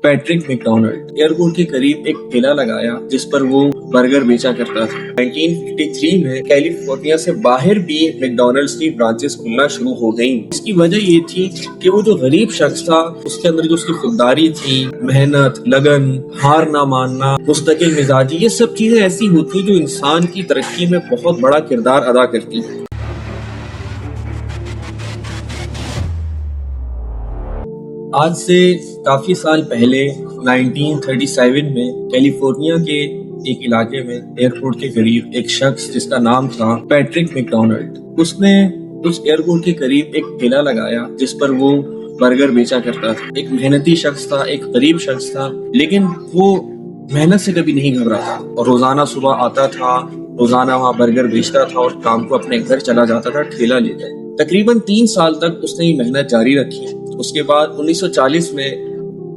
Patrick McDonald airport के करीब एक ठेला लगाया जिस पर वो बर्गर बेचा करता था। 1953 में कैलिफोर्निया से बाहर भी मैकडोनल्ड्स की ब्रांचेस खुलना शुरू हो गईं। इसकी वजह ये थी कि वो जो गरीब शख्स था उसके अंदर जो उसकी खुददारी थी, मेहनत, लगन, हार ना मानना, मुस्तकिल मिजाजी, ये सब चीजें ऐसी होती जो इंसान की तरक्की में बहुत बड़ा किरदार अदा करती हैं। आज से काफी साल पहले 1937 में कैलिफोर्निया के एक इलाके में एयरपोर्ट के करीब एक शख्स जिसका नाम था पैट्रिक मैकडोनाल्ड, उसने उस एयरपोर्ट के करीब एक ठेला लगाया जिस पर वो बर्गर बेचा करता था। एक मेहनती शख्स था, एक गरीब शख्स था, लेकिन वो मेहनत से कभी नहीं घबराता और रोजाना सुबह आता था, रोजाना वहाँ बर्गर बेचता था और शाम को अपने घर चला जाता था ठेला लेकर। तकरीबन 3 साल तक उसने ये मेहनत जारी रखी। उसके बाद 1940 में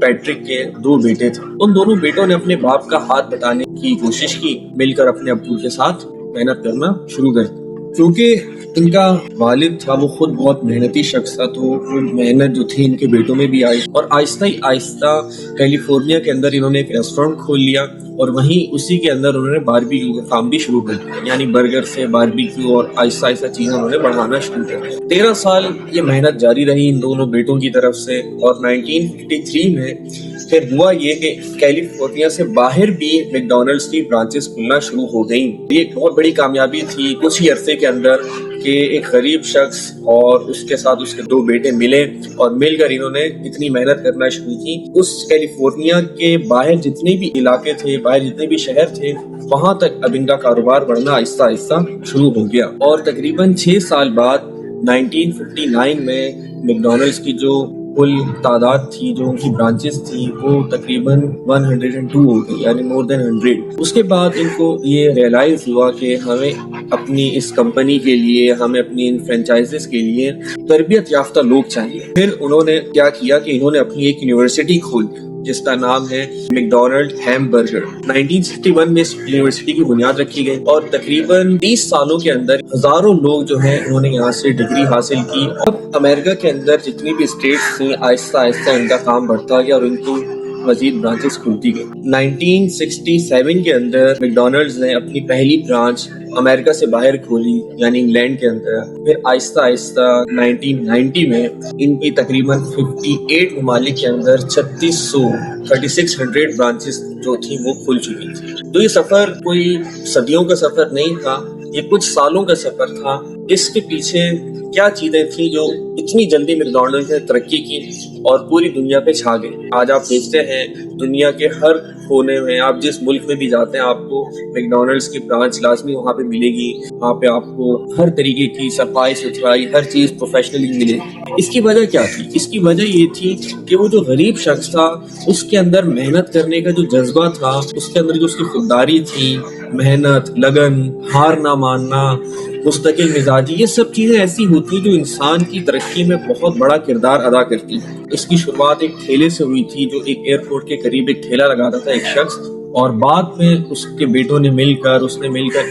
पैट्रिक के 2 बेटे थे। उन दोनों बेटों ने अपने बाप का हाथ बटाने की कोशिश की, मिलकर अपने अब्बू के साथ मेहनत करना शुरू कर दी। क्योंकि इनका वालिद था वो खुद बहुत मेहनती शख्स था, तो वो मेहनत जो थी इनके बेटों में भी आई और आहिस्ता ही आहिस्ता कैलिफोर्निया के अंदर इन्होंने एक रेस्टोरेंट खोल लिया और वहीं उसी के अंदर उन्होंने बारबेक्यू का काम भी शुरू कर दिया। यानी बर्गर से बारबेक्यू और आहिस्ता आहिस्ता चीजें उन्होंने बढ़ाना शुरू कर दिया। 13 साल ये मेहनत जारी रही इन दोनों बेटों की तरफ से और 1953 में फिर हुआ ये कि कैलिफोर्निया से बाहर भी मैकडोनल्ड्स की ब्रांचेस खुलना शुरू हो गई। ये एक बहुत बड़ी कामयाबी थी कुछ ही अरसे के अंदर कि एक गरीब शख्स और उसके साथ उसके 2 बेटे मिले और मिलकर इन्होंने इतनी मेहनत करना शुरू की। उस कैलिफोर्निया के बाहर जितने भी इलाके थे, बाहर जितने भी शहर थे, वहां तक अब इनका कारोबार बढ़ना आहिस्ता आहिस्ता शुरू हो गया। और तकरीबन 6 साल बाद 1959 में मैकडोनल्ड्स की जो कुल तादाद थी, जो उनकी ब्रांचेस थी, वो तकरीबन 102 हो गई, यानी मोर देन 100। उसके बाद इनको ये रियलाइज हुआ कि हमें अपनी इस कंपनी के लिए, हमें अपनी इन फ्रेंचाइजेस के लिए तरबियत याफ्ता लोग चाहिए। फिर उन्होंने क्या किया कि इन्होंने अपनी एक यूनिवर्सिटी खोली जिसका नाम है मैकडोनाल्ड हैमबर्गर। 1961 में इस यूनिवर्सिटी की बुनियाद रखी गई और तकरीबन 30 सालों के अंदर हजारों लोग जो हैं उन्होंने यहाँ से डिग्री हासिल की। अब अमेरिका के अंदर जितनी भी स्टेट्स थी आहिस्ता आहिस्ता इनका काम बढ़ता गया और इनको मजीद ब्रांचेस खुलती गई। 1967 के अंदर मैकडोनल्ड्स ने अपनी पहली ब्रांच अमेरिका से बाहर खोली, यानी इंग्लैंड के अंदर। फिर आहिस्ता आहिस्ता 1990 में इनकी तकरीबन 58 ममालिक के अंदर 3600 ब्रांचेस जो थी वो खुल चुकी थी। तो ये सफर कोई सदियों का सफर नहीं था, ये कुछ सालों का सफर था। इसके पीछे क्या चीजें थी जो इतनी जल्दी मैकडोनल्ड्स ने तरक्की की और पूरी दुनिया पे छा गई। आज आप देखते हैं दुनिया के हर कोने में, आप जिस मुल्क में भी जाते हैं आपको मैकडोनल्ड्स की ब्रांच लाजमी वहाँ पे मिलेगी। वहाँ पे आपको हर तरीके की सफाई सुथराई, हर चीज प्रोफेशनली मिलेगी। इसकी वजह क्या थी? इसकी वजह ये थी कि वो जो गरीब शख्स था उसके अंदर मेहनत करने का जो जज्बा था, उसके अंदर जो उसकी खुददारी थी, मेहनत, लगन, हार ना मानना, मुस्तकिल मिजाजी, ये सब चीजें ऐसी होती जो इंसान की तरक्की में बहुत बड़ा किरदार अदा करती है। इसकी शुरुआत एक ठेले से हुई थी, जो एक एयरपोर्ट के करीब एक ठेला लगाता था एक शख्स, और बाद में उसके बेटों ने मिलकर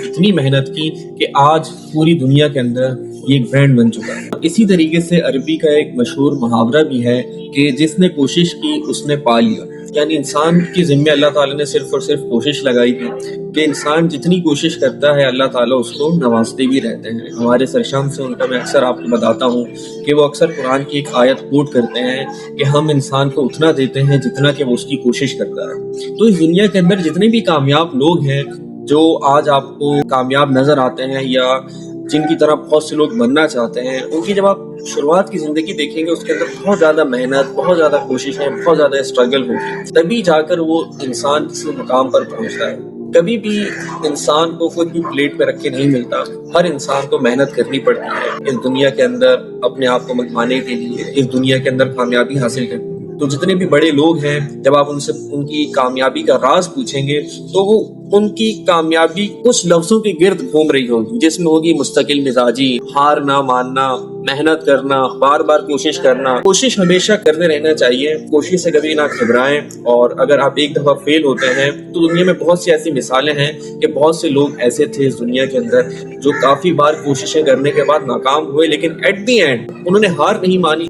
इतनी मेहनत की कि आज पूरी दुनिया के अंदर ये एक ब्रांड बन चुका है। इसी तरीके से अरबी का एक मशहूर मुहावरा भी है कि जिसने कोशिश की उसने पा लिया। यानी इंसान की जिम्मे अल्लाह ताला ने सिर्फ और सिर्फ कोशिश लगाई थी कि इंसान जितनी कोशिश करता है अल्लाह ताला उसको नवाजते भी रहते हैं। हमारे सरशाम से उनका मैं अक्सर आपको बताता हूँ कि वो अक्सर कुरान की एक आयत कोट करते हैं कि हम इंसान को उतना देते हैं जितना कि वो उसकी कोशिश करता है। तो इस दुनिया के अंदर जितने भी कामयाब लोग हैं जो आज आपको कामयाब नजर आते हैं या जिनकी तरह बहुत से लोग बनना चाहते हैं, उनकी जब आप शुरुआत की जिंदगी देखेंगे उसके अंदर बहुत ज्यादा मेहनत, बहुत ज्यादा कोशिशें, बहुत ज्यादा स्ट्रगल होगी, तभी जाकर वो इंसान किसी मुकाम पर पहुंचता है। कभी भी इंसान को कुछ भी प्लेट पे रख के नहीं मिलता। हर इंसान को मेहनत करनी पड़ती है इस दुनिया के अंदर अपने आप को मनवाने के लिए, इस दुनिया के अंदर कामयाबी हासिल करने। तो जितने भी बड़े लोग हैं, जब आप उनसे उनकी कामयाबी का राज पूछेंगे तो वो उनकी कामयाबी कुछ लफ्जों के गिर्द घूम रही होगी, जिसमें होगी मुस्तकिल मिजाजी, हार ना मानना, मेहनत करना, बार बार कोशिश करना। कोशिश हमेशा करते रहना चाहिए, कोशिश से कभी ना घबराएं। और अगर आप एक दफा फेल होते हैं तो दुनिया में बहुत सी ऐसी मिसालें हैं कि बहुत से लोग ऐसे थे इस दुनिया के अंदर जो काफी बार कोशिशें करने के बाद नाकाम हुए, लेकिन एट द एंड उन्होंने हार नहीं मानी।